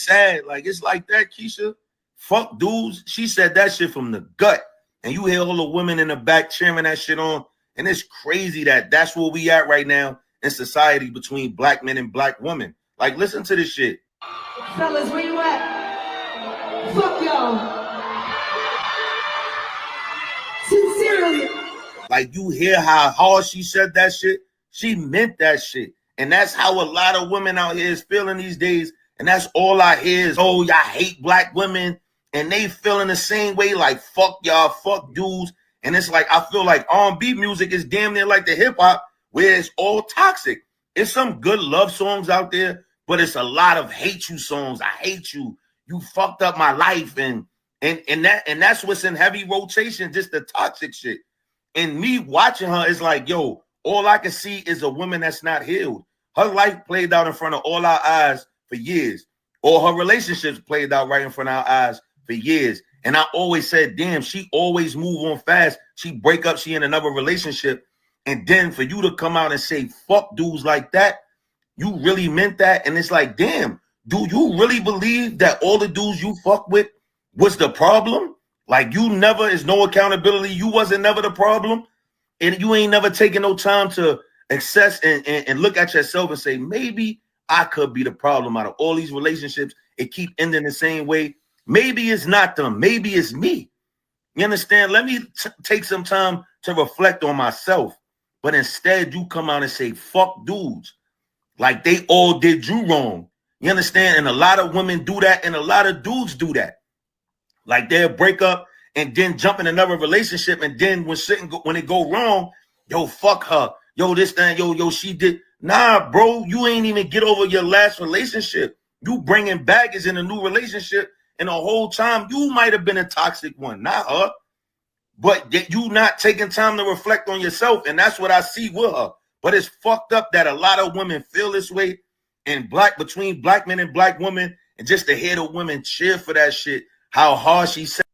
sad. Like, it's like that, Keyshia. Fuck dudes. She said that shit from the gut. And you hear all the women in the back cheering that shit on. And it's crazy that that's where we at right now in society between black men and black women. Like, listen to this shit. Fellas, where you at? Fuck y'all. Sincerely. Like, you hear how hard she said that shit? She meant that shit. And that's how a lot of women out here is feeling these days. And that's all I hear is, oh, y'all hate black women. And they feeling the same way, like, fuck y'all, fuck dudes. And it's like, I feel like R&B music is damn near like the hip hop, where it's all toxic. It's some good love songs out there, but it's a lot of hate you songs. I hate you. You fucked up my life. And that's what's in heavy rotation, just the toxic shit. And me watching her is like, yo, all I can see is a woman that's not healed. Her life played out in front of all our eyes for years. Or her relationships played out right in front of our eyes for years. And I always said, damn, she always move on fast. She break up, she in another relationship. And then for you to come out and say, fuck dudes like that, you really meant that? And it's like, damn, do you really believe that all the dudes you fuck with was the problem? Like, you never, is no accountability. You wasn't never the problem. And you ain't never taken no time to assess and look at yourself and say, maybe I could be the problem out of all these relationships. It keep ending the same way. Maybe it's not them. Maybe it's me. You understand? Let me take some time to reflect on myself. But instead, you come out and say, fuck dudes. Like, they all did you wrong. You understand? And a lot of women do that, and a lot of dudes do that. Like, they'll break up and then jump in another relationship, and then when it go wrong, yo, fuck her. Yo, this thing, yo, she did. Nah, bro, you ain't even get over your last relationship. You bringing baggage in a new relationship, and the whole time you might have been a toxic one, not her. But you not taking time to reflect on yourself, and that's what I see with her. But it's fucked up that a lot of women feel this way, and between black men and black women, and just to hear the women cheer for that shit, how hard she said.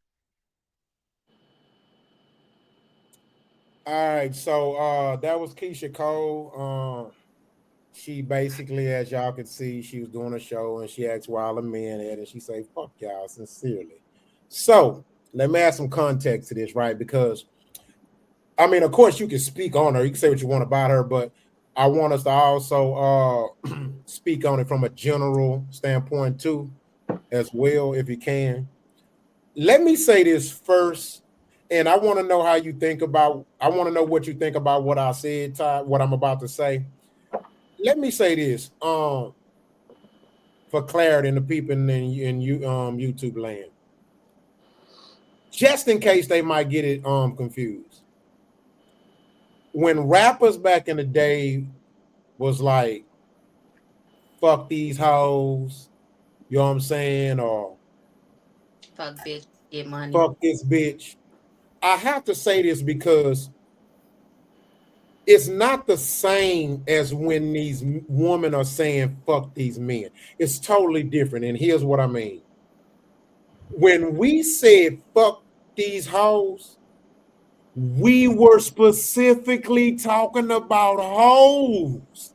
All right, so that was Keyshia Cole. She basically, as y'all can see, she was doing a show and she asked where all the men at, and she said, fuck y'all, sincerely. So let me add some context to this, right? Because, I mean, of course, you can speak on her. You can say what you want about her, but I want us to also speak on it from a general standpoint, too, as well, if you can. Let me say this first, and I want to know how you think about, I want to know what you think about what I said, Ty, what I'm about to say. Let me say this for clarity and the people in YouTube land, just in case they might get it confused. When rappers back in the day was like, fuck these hoes, you know what I'm saying, or fuck bitch, get money, fuck this bitch, I have to say this because it's not the same as when these women are saying fuck these men. It's totally different. And here's what I mean. When we said fuck these hoes, we were specifically talking about hoes.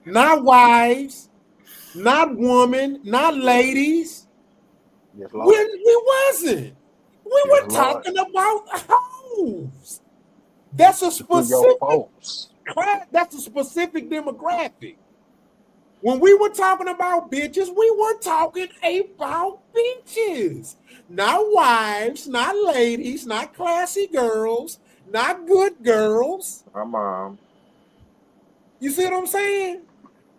Not wives, not women, not ladies. Yes, We wasn't. We were talking about hoes. That's a specific demographic. When we were talking about bitches, we were talking about bitches. Not wives, not ladies, not classy girls, not good girls. My mom. You see what I'm saying?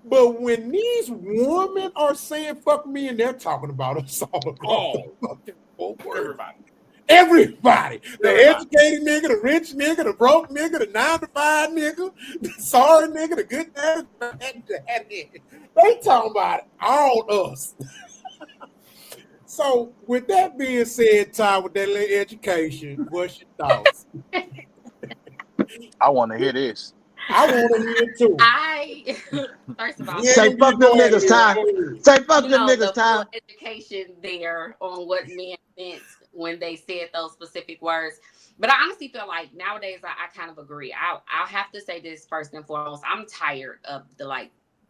But when these women are saying fuck me, and they're talking about us all. Everybody. The educated nigga, the rich nigga, the broke nigga, the 9-to-5 nigga, the sorry nigga, the good nigga. They talking about all us. So with that being said, Ty, with that little education, what's your thoughts? I want to hear this. I want to hear it too. First of all, say fuck them niggas, Ty. Say fuck them niggas, Ty. Education there on what men meant when they said those specific words. But I honestly feel like nowadays I kind of agree. I'll have to say this first and foremost. I'm tired of the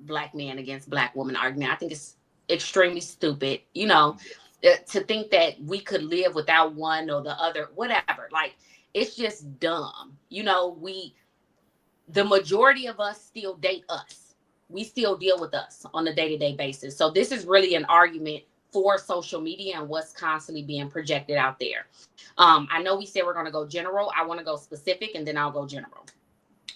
black man against black woman argument. I think it's extremely stupid. To think that we could live without one or the other, whatever. Like, it's just dumb. The majority of us still date us. We still deal with us on a day-to-day basis. So this is really an argument for social media and what's constantly being projected out there. I know we said we're going to go general. I want to go specific, and then I'll go general.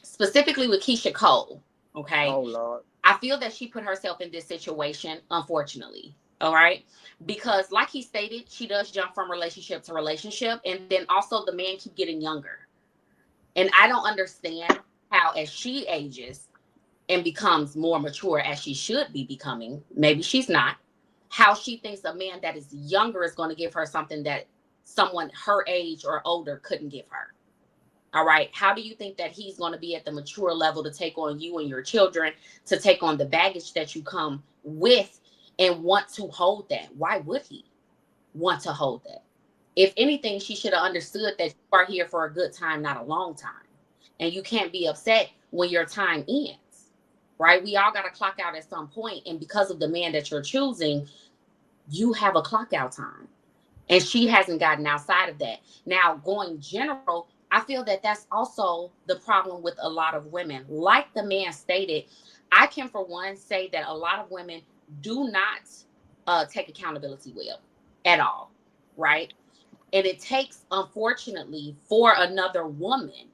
Specifically with Keyshia Cole, okay? Oh, Lord. I feel that she put herself in this situation, unfortunately. All right. Because like he stated, she does jump from relationship to relationship. And then also the man keep getting younger. And I don't understand how, as she ages and becomes more mature, as she should be becoming, maybe she's not, how she thinks a man that is younger is going to give her something that someone her age or older couldn't give her. All right. How do you think that he's going to be at the mature level to take on you and your children, to take on the baggage that you come with and want to hold that? Why would he want to hold that? If anything, she should have understood that you are here for a good time, not a long time. And you can't be upset when your time ends, right? We all got to clock out at some point. And because of the man that you're choosing, you have a clock out time. And she hasn't gotten outside of that. Now, going general, I feel that that's also the problem with a lot of women. Like the man stated, I can, for one, say that a lot of women do not take accountability well at all, right? And it takes, unfortunately, for another woman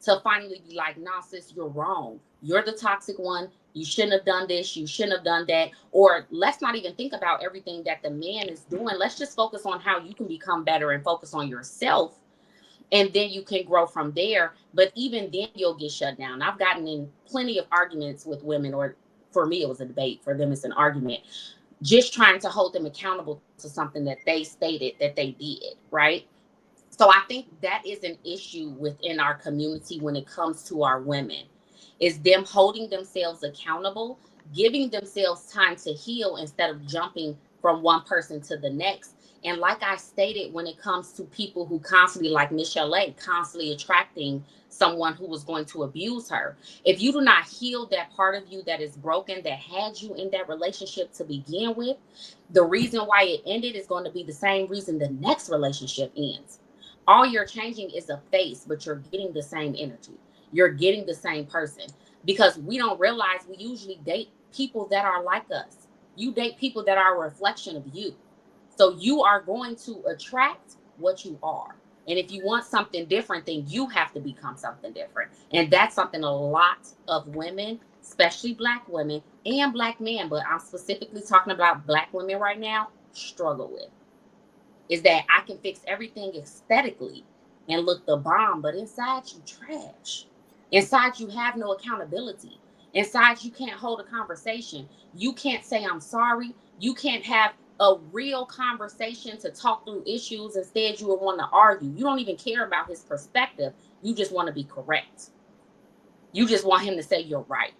to finally be like, nah, sis, you're wrong. You're the toxic one. You shouldn't have done this. You shouldn't have done that. Or let's not even think about everything that the man is doing. Let's just focus on how you can become better and focus on yourself. And then you can grow from there. But even then, you'll get shut down. I've gotten in plenty of arguments with women, or for me, it was a debate. For them, it's an argument. Just trying to hold them accountable to something that they stated that they did, right? So I think that is an issue within our community when it comes to our women, is them holding themselves accountable, giving themselves time to heal instead of jumping from one person to the next. And like I stated, when it comes to people who constantly, like Miss Chalet, constantly attracting someone who was going to abuse her, if you do not heal that part of you that is broken, that had you in that relationship to begin with, the reason why it ended is going to be the same reason the next relationship ends. All you're changing is a face, but you're getting the same energy. You're getting the same person, because we don't realize we usually date people that are like us. You date people that are a reflection of you. So you are going to attract what you are. And if you want something different, then you have to become something different. And that's something a lot of women, especially black women and black men, but I'm specifically talking about black women right now, struggle with. Is that I can fix everything aesthetically and look the bomb, but inside you trash. Inside you have no accountability. Inside you can't hold a conversation. You can't say I'm sorry. You can't have a real conversation to talk through issues. Instead, you will want to argue. You don't even care about his perspective. You just want to be correct. You just want him to say you're right.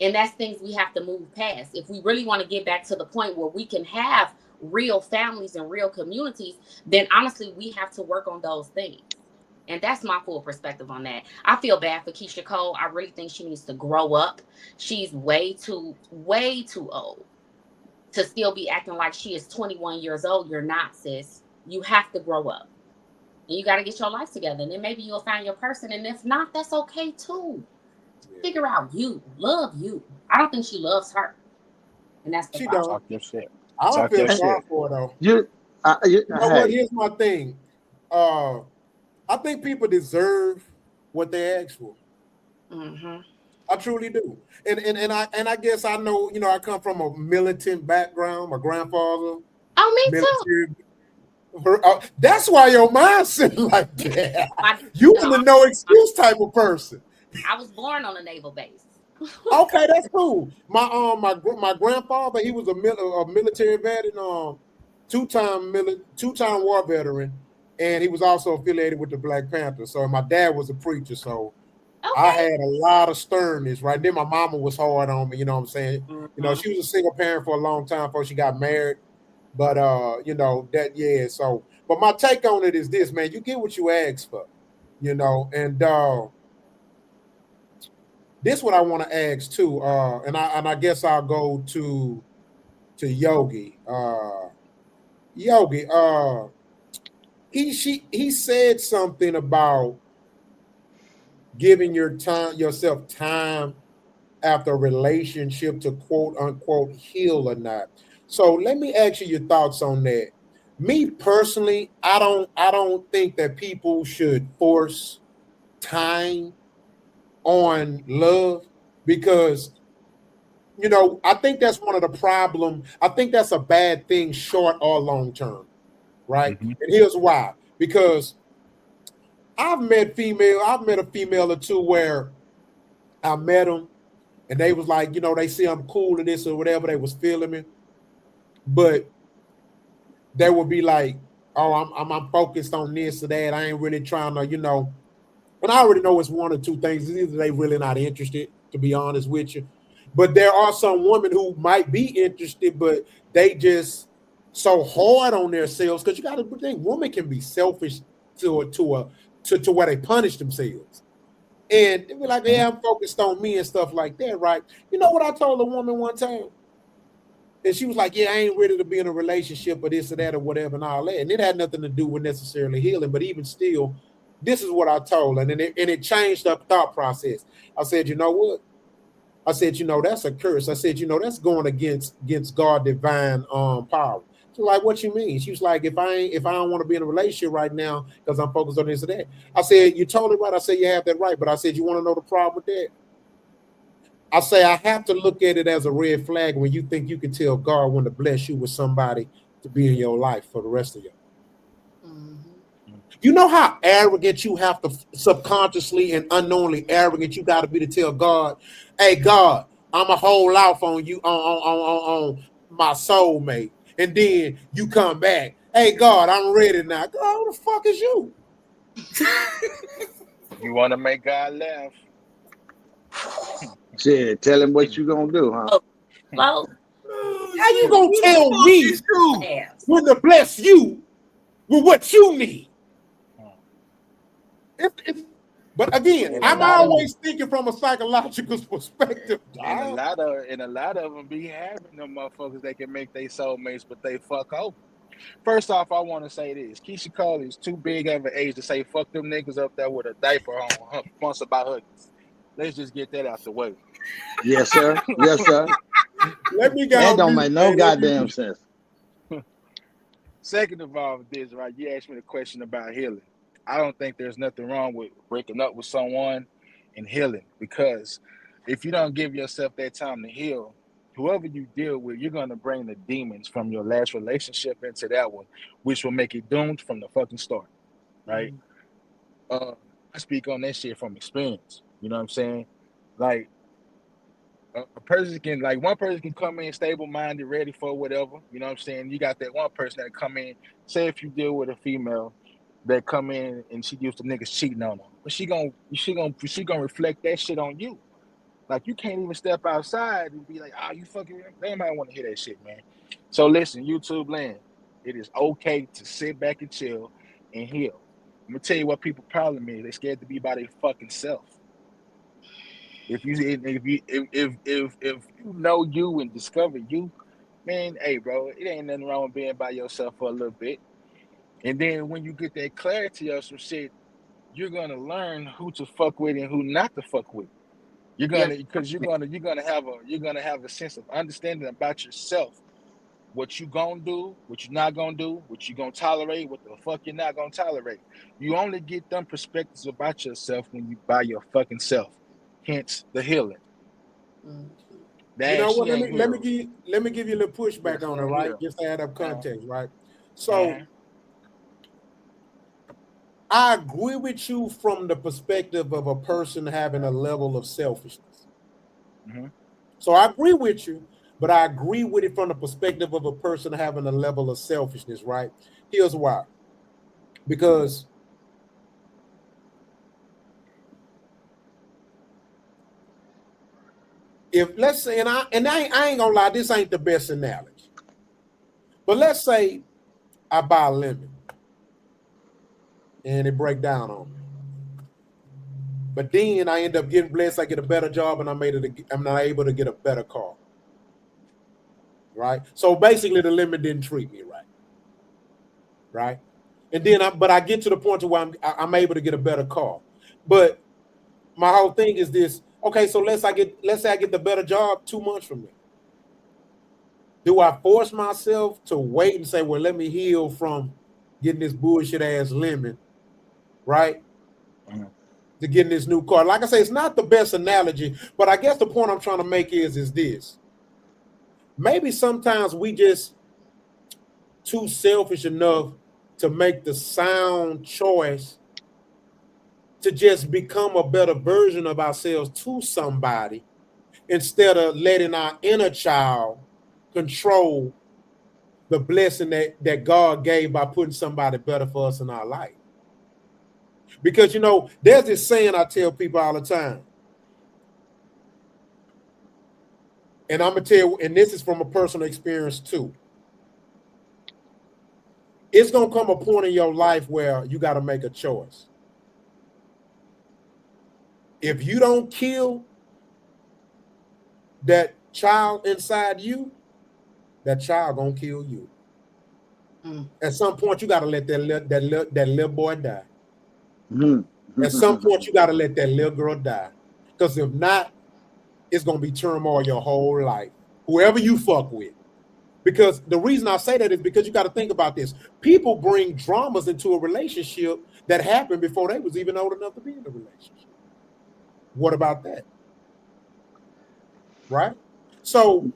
And that's things we have to move past. If we really want to get back to the point where we can have real families and real communities, then honestly, we have to work on those things. And that's my full perspective on that. I feel bad for Keyshia Cole. I really think she needs to grow up. She's way too old to still be acting like she is 21 years old. You're not, sis. You have to grow up. And you got to get your life together. And then maybe you'll find your person. And if not, that's okay too. Figure out you. Love you. I don't think she loves her. And that's the She problem. don't. Talk your shit. I don't Talk feel your sorry shit. for her though. You You know what? hey, Here's my thing. I think people deserve what they ask for. Mm-hmm. I truly do. And I guess I know, I come from a militant background. My grandfather, Oh, me too. military. That's why your mindset like that. You No, in the no excuse type of person. I was born on a naval base. Okay, that's cool. My grandfather, he was a military veteran, two-time war veteran, and he was also affiliated with the Black Panthers. So my dad was a preacher, so I Okay. had a lot of sternness. Right then, my mama was hard on me. You know what I'm saying? Mm-hmm. She was a single parent for a long time before she got married. But that, yeah. So, but my take on it is this, man: you get what you ask for, and this is what I want to ask too. And I guess I'll go to Yogi. Yogi, he said something about giving yourself time after a relationship to quote unquote heal or not. So let me ask you your thoughts on that. Me personally, I don't think that people should force time on love because I think that's one of the problem. I think that's a bad thing, short or long term, right? Mm-hmm. And here's why: because I've met a female or two where I met them and they was like, they see I'm cool and this or whatever, they was feeling me, but they would be like, oh, I'm focused on this or that. I ain't really trying to, and I already know it's one or two things. It's either they really not interested, to be honest with you. But there are some women who might be interested, but they just so hard on themselves because you got to think women can be selfish to where they punish themselves. And they be like, yeah, I'm focused on me and stuff like that, right? You know what I told a woman one time? And she was like, yeah, I ain't ready to be in a relationship or this or that or whatever and all that. And it had nothing to do with necessarily healing, but even still, this is what I told her. And it changed the thought process. I said, you know what? I said, that's a curse. I said, that's going against God's divine power. She's like, what you mean? She was like, if I don't want to be in a relationship right now because I'm focused on this or that. I said, you totally right. I said, you have that right. But I said, you want to know the problem with that? I say I have to look at it as a red flag when you think you can tell God when to bless you with somebody to be in your life for the rest of your life. Mm-hmm. You know how arrogant you have to subconsciously and unknowingly arrogant you got to be to tell God, hey, God, I'm a hold off on you on my soulmate. And then you come back, hey, God, I'm ready now. God, who the fuck is you? You want to make God laugh? Shit, tell him what you gonna do, huh? Well, how you gonna tell me when to bless you with what you need? But again, I'm always thinking from a psychological perspective. And a lot of them be having them motherfuckers that can make their soulmates, but they fuck over. First off, I want to say this: Keyshia Coles is too big of an age to say "fuck them niggas" up there with a diaper on, sponsored by Huggies. Let's just get that out the way. Yes, sir. Yes, sir. Let me go. That don't make no goddamn sense. Second of all, this right, you asked me the question about healing. I don't think there's nothing wrong with breaking up with someone and healing, because if you don't give yourself that time to heal, whoever you deal with, you're going to bring the demons from your last relationship into that one, which will make it doomed from the fucking start, right? I speak on that shit from experience. You know what I'm saying? Like, a person can, like, one person can come in stable-minded, ready for whatever. You know what I'm saying? You got that one person that come in, say if you deal with a female that come in and she used to niggas cheating on her, but she gonna reflect that shit on you. Like, you can't even step outside and be like, you fucking, they might want to hear that shit, man. So listen, YouTube land, it is okay to sit back and chill and heal. I'm gonna tell you what people problem is. They scared to be by their fucking self. If you know you and discover you, man, hey, bro, it ain't nothing wrong with being by yourself for a little bit. And then when you get that clarity of some shit, you're gonna learn who to fuck with and who not to fuck with. You're gonna have a sense of understanding about yourself. What you gonna do, what you're not gonna do, what you gonna tolerate, what the fuck you're not gonna tolerate. You only get them perspectives about yourself when you by your fucking self. Hence the healing. You know what? Let me give you a little pushback on it, right? Just to add up context, right? So I agree with you from the perspective of a person having a level of selfishness. So I agree with you, but I agree with it from the perspective of a person having a level of selfishness, right? Here's why. Because if, let's say, and I ain't gonna lie, this ain't the best analogy, but let's say I buy a lemon and it break down on me. But then I end up getting blessed. I get a better job, and I'm not able to get a better car. Right. So basically, the limit didn't treat me right. Right. And then, I get to the point to where I'm able to get a better car. But my whole thing is this. Okay, so let's say I get the better job 2 months from now. Do I force myself to wait and say, well, let me heal from getting this bullshit ass lemon, right? To getting this new car. Like I say, it's not the best analogy, but I guess the point I'm trying to make is this. Maybe sometimes we just too selfish enough to make the sound choice to just become a better version of ourselves to somebody instead of letting our inner child control the blessing that God gave by putting somebody better for us in our life. Because, there's this saying I tell people all the time. And I'm going to tell you, and this is from a personal experience too. It's going to come a point in your life where you got to make a choice. If you don't kill that child inside you, that child going to kill you. At some point, you got to let that little boy die. At some point, you got to let that little girl die. Because if not, it's going to be turmoil your whole life. Whoever you fuck with. Because the reason I say that is because you got to think about this. People bring dramas into a relationship that happened before they was even old enough to be in a relationship. What about that? Right? So,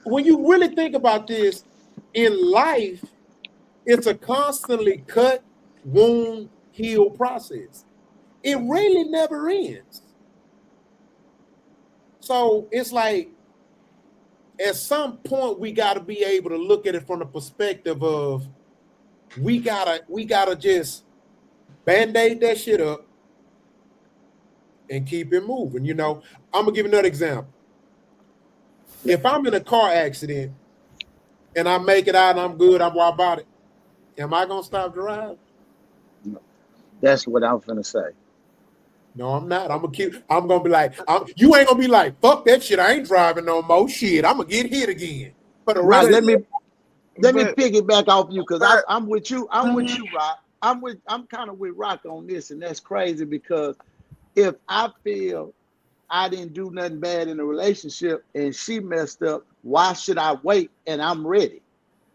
when you really think about this, in life, it's a constantly cut, wound, heal process. It really never ends. So it's like, at some point, we got to be able to look at it from the perspective of we gotta just band-aid that shit up and keep it moving. I'm gonna give you another example. If I'm in a car accident and I make it out and I'm good, I'm about it. Am I gonna stop driving? No. That's what I was gonna say. No, I'm not. I'm gonna be like, you ain't gonna be like, fuck that shit. I ain't driving no more shit. I'm gonna get hit again. But right, let me piggyback off you because I'm with you. I'm with you, Rock. I'm kind of with Rock on this, and that's crazy because if I feel I didn't do nothing bad in a relationship and she messed up, why should I wait and I'm ready?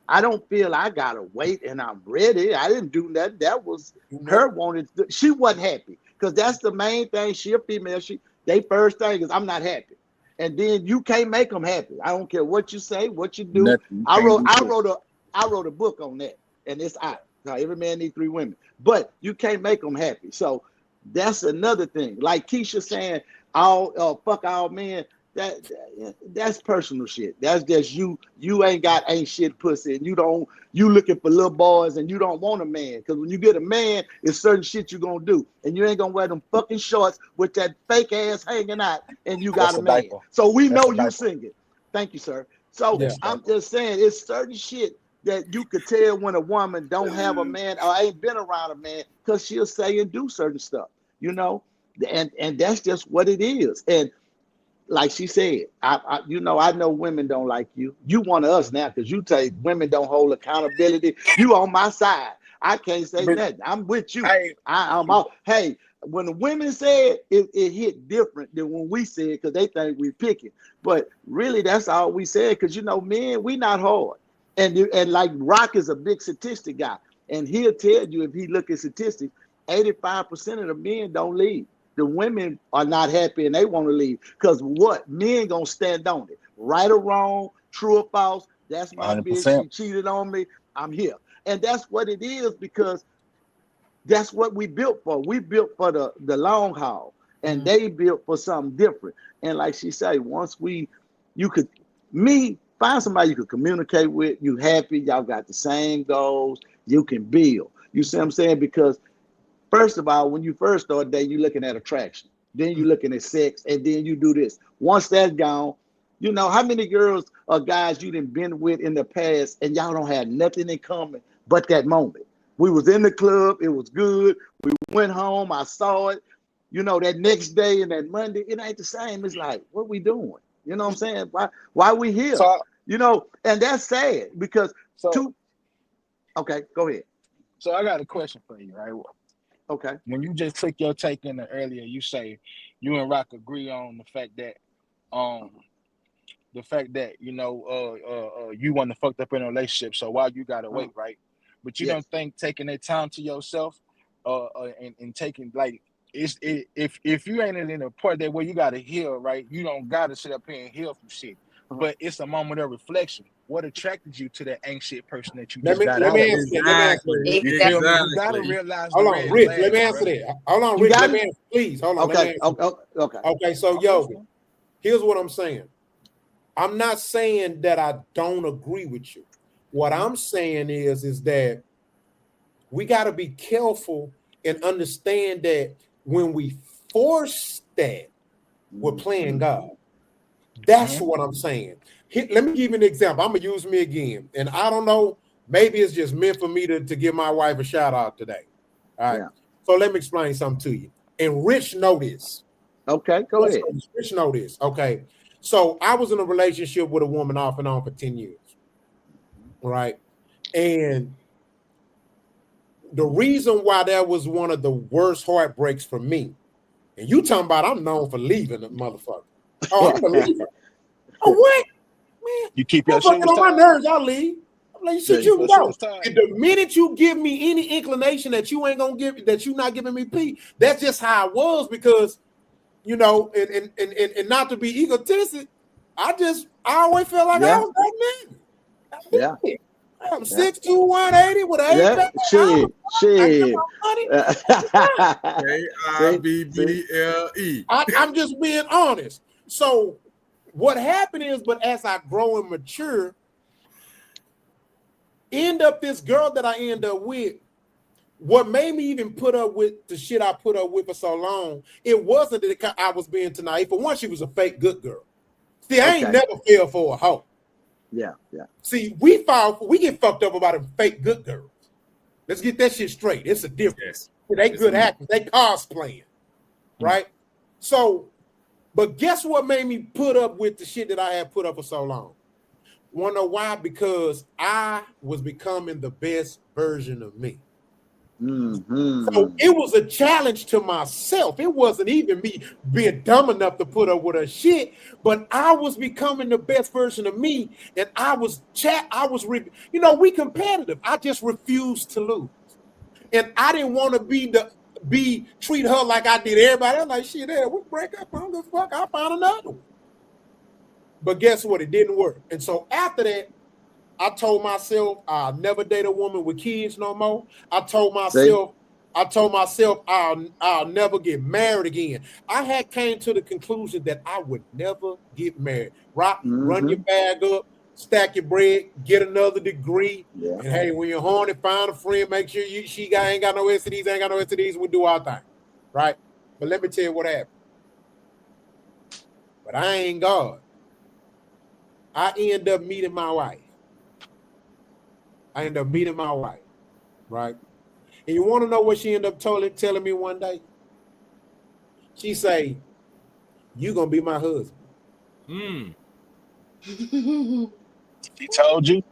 I don't feel I gotta wait and I'm ready. I didn't do nothing. That was her wanted. She wasn't happy because that's the main thing. She a female. They first thing is I'm not happy, and then you can't make them happy. I don't care what you say, what you do. Nothing. I wrote a book on that, and it's out. Now every man needs 3 women, but you can't make them happy. So that's another thing. Like Keyshia saying, fuck all men. That's personal shit. That's just you. You ain't shit pussy, and you looking for little boys, and you don't want a man. Because when you get a man, it's certain shit you gonna do, and you ain't gonna wear them fucking shorts with that fake ass hanging out, and you got a man. So we know you singing. Thank you, sir. So I'm just saying, it's certain shit that you could tell when a woman don't have a man or ain't been around a man because she'll say and do certain stuff, and that's just what it is. And like she said, I know women don't like you. You one of us now because you say women don't hold accountability. You on my side. I can't say nothing. I'm with you. I'm out. Hey, when the women said it hit different than when we said because they think we picking. But really, that's all we said because men, we not hard. And like Rock is a big statistic guy, and he'll tell you if he look at statistics, 85% of the men don't leave. The women are not happy and they want to leave because what? Men gonna stand on it, right or wrong, true or false. That's my 100%. Bitch. She cheated on me. I'm here, and that's what it is because that's what we built for. We built for the long haul, and they built for something different. And like she said, once you could find somebody you could communicate with. You happy? Y'all got the same goals. You can build. You see what I'm saying? Because first of all, when you first start dating, you're looking at attraction. Then you're looking at sex, and then you do this. Once that's gone, how many girls or guys you done been with in the past, and y'all don't have nothing in common but that moment. We was in the club, it was good. We went home, I saw it. you know, that next day and that Monday, it ain't the same. It's like, what we doing? You know what I'm saying? Why we here? So, You know, and that's sad because so, okay, go ahead. so I got a question for you, right? Okay. When you just took your take in the earlier, you say you and Rock agree on the fact that you know you want to fucked up in a relationship, so why you gotta wait, right? But you Yes. don't think taking that time to yourself and taking like if you ain't in a part that where you gotta heal, right? You don't gotta sit up here and heal from shit. But it's a moment of reflection. What attracted you to that anxious person that you Let just me got let out me of? answer that. Let me answer that. You Exactly. feel me? You gotta Exactly. realize Hold the on, red Rich. flags, Let me answer bro. that. Hold on, You Rich. got Let me it? answer, please. Hold on. Let me Okay. answer. Okay. Okay, so Yoga, here's what I'm saying. I'm not saying that I don't agree with you. What I'm saying is that we got to be careful and understand that when we force that, we're playing God. That's what I'm saying. Let me give you an example. I'm gonna use me again, and I don't know. Maybe it's just meant for me to give my wife a shout out today. All right. Yeah. So let me explain something to you. And Rich know this. Okay, go ahead. Rich know this. Okay. So I was in a relationship with a woman off and on for 10 years. Right. And the reason why that was one of the worst heartbreaks for me, and you talking about I'm known for leaving the motherfucker. Oh, I'm a leaver. Oh, what? Man, You keep your motherfucking shoes on my tied. nerves, I'll leave. I'm like, shit, See. you Your know. shoes tied. And the minute you give me any inclination that you ain't gonna give, that you not giving me peace, that's just how I was because, you know, and not to be egotistic, I always felt like I Yeah. was that man. Yeah. I'm 6'2", 180 with an Yeah. 8-pack. I get Shit. my money. See. K-I-B-B-L-E. I'm just being honest. So what happened is, but as I grow and mature, this girl that I end up with, what made me even put up with the shit I put up with for so long, it wasn't that I was being too naive. For one, she was a fake good girl. See, I ain't never fell for a hoe. Yeah. See, we get fucked up about them fake good girls. Let's get that shit straight. It's a difference. Yes. They good actors. They cosplaying, right? So, but guess what made me put up with the shit that I had put up for so long? Want to know why? Because I was becoming the best version of me. So it was a challenge to myself. It wasn't even me being dumb enough to put up with her shit, but I was becoming the best version of me, and we competitive. I just refused to lose, and I didn't want to treat her like I did everybody. I'm like, shit, we break up. I don't give a fuck. I found another one. But guess what? It didn't work. And so after that, I told myself I'll never date a woman with kids no more. I told myself I'll never get married again. I had came to the conclusion that I would never get married. Run your bag up, stack your bread, get another degree. Yeah. And hey, when you're horny, find a friend, make sure ain't got no STDs, ain't got no STDs, we do our thing. Right? But let me tell you what happened. But I ain't God. I end up meeting my wife. Right? And you want to know what she ended up telling me one day? She say, "You gonna be my husband." She told you.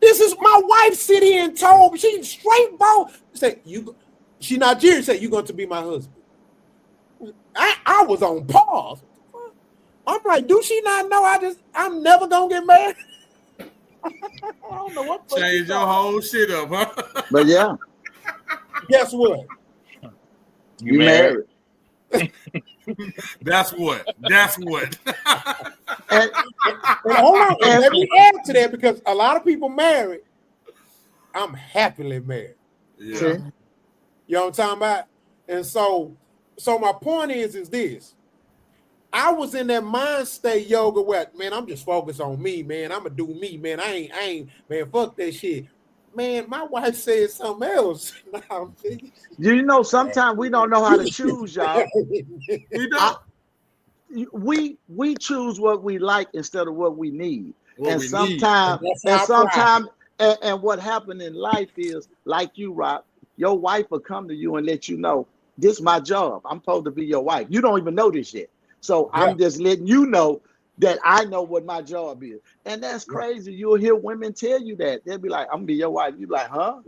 This is my wife sitting here and told me. She straight bold. Say she Nigerian. Say you going to be my husband. I was on pause. I'm like, do she not know I'm never gonna get married? I don't know what. Change your whole shit up, huh? But yeah. Guess what? You married. That's what. And hold on. And let me add to that because a lot of people married. I'm happily married. Yeah. See? You know what I'm talking about? And so my point is this. I was in that mind state, Yoga, where, man, I'm just focused on me, man. I'm going to do me, man. I ain't, man, fuck that shit. Man, my wife said something else. You know, sometimes we don't know how to choose, y'all. We don't. We choose what we like instead of what we need. What we need. And what happened in life is, like you, Rock, your wife will come to you and let you know, this my job. I'm supposed to be your wife. You don't even know this yet. So Yeah. I'm just letting you know that I know what my job is. And that's crazy. You'll hear women tell you that. They'll be like, I'm gonna be your wife. You be like, huh?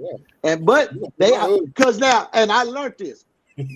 Yeah. But You they my husband. because now, and I learned this.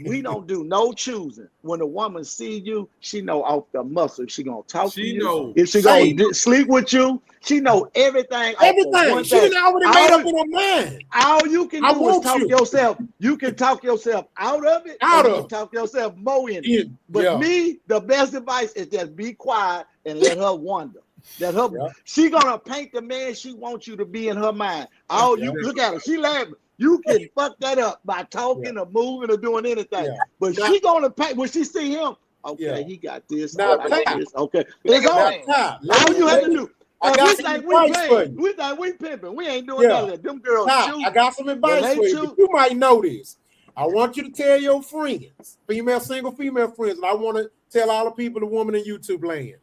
We don't do no choosing. When a woman see you, she know off the muscle. She gonna talk to She you. know. If she Hey. gonna sleep with you, she know everything. Off of Everything. one She thing. done already made up in her mind. All you can I do is want talk you. yourself. You can talk yourself out of it, Out or you of can talk yourself more in it. it. But Yeah. me, the best advice is just be quiet and let her wonder. That her Yeah. she gonna paint the man she wants you to be in her mind. All Yeah. you look at her, she laughing. You can fuck that up by talking or moving or doing anything. Yeah. But Now- she gonna paint when she see him. Okay, Yeah. he got this. Now, I got Ty, this. Okay, Make it's it on. rain. Ty, All you have to me- do. I If got we some think we advice for playing, you. we think we pimping. We ain't doing Yeah. none of that. Them girls Ty, choose. I got some When advice they for you, choose, but you might know this. I want you to tell your friends, single female friends, and I want to tell all the people, the woman in YouTube land.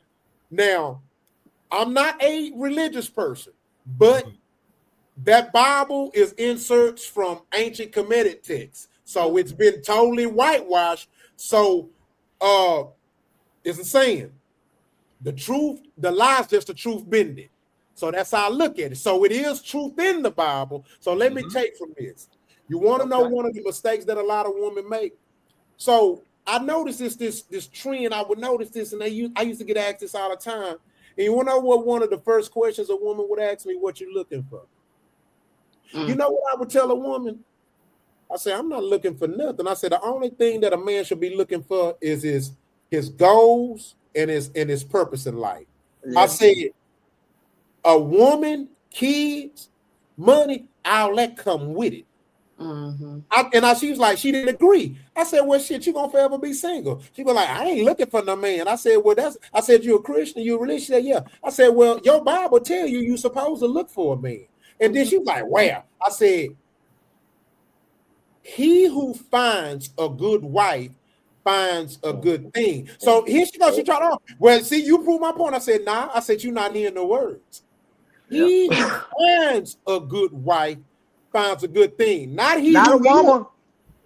Now, I'm not a religious person, but that Bible is inserts from ancient Kemetic texts. So it's been totally whitewashed. So it's a saying. The truth, the lie's just the truth bending. So that's how I look at it. So it is truth in the Bible. So let me take from this. You want to know one of the mistakes that a lot of women make? So I noticed this trend. I would notice this, and I used to get asked this all the time. And you want to know what one of the first questions a woman would ask me? What you looking for? You know what I would tell a woman? I say, I'm not looking for nothing. I said, the only thing that a man should be looking for is his goals and his purpose in life. yeah. I said, a woman, kids, money, all that come with it. She was like, she didn't agree. I said, well, shit, you gonna forever be single. She was like, I ain't looking for no man. I said, well, I said, you a Christian, you a religious? She said, yeah. I said, well, your Bible tell you supposed to look for a man. And then she was like, well, I said, he who finds a good wife finds a good thing. So here she goes. She tried on. Well, see, you prove my point. I said, nah. I said, you're not hearing the words. He who finds a good wife finds a good thing. Not he Not who a woman.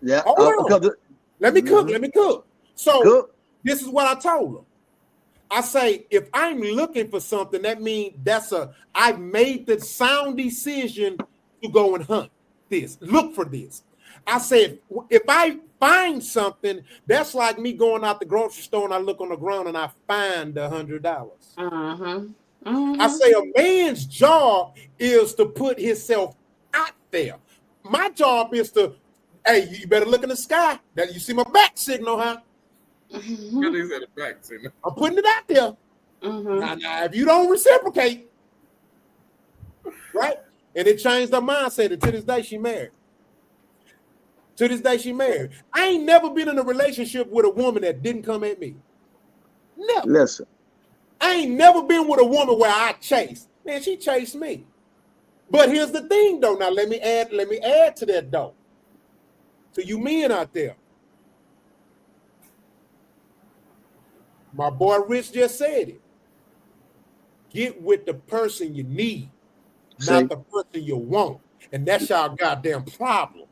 Yeah. Hold on. Because Let me cook. Let me cook. So cook. this is what I told her. I say, if I'm looking for something, that means I've made the sound decision to go and hunt this, look for this. I said, if I find something, that's like me going out the grocery store and I look on the ground and I find $100. I say a man's job is to put himself out there. My job is to, hey, you better look in the sky. That you see my back signal, huh? I'm putting it out there. Now, if you don't reciprocate, right? And it changed her mindset. And to this day, she married. I ain't never been in a relationship with a woman that didn't come at me. Never. Listen. I ain't never been with a woman where I chased. Man, she chased me. But here's the thing, though. Now, let me add to that, though. To you men out there. My boy Rich just said it. Get with the person you need, not the person you want. And that's y'all goddamn problem.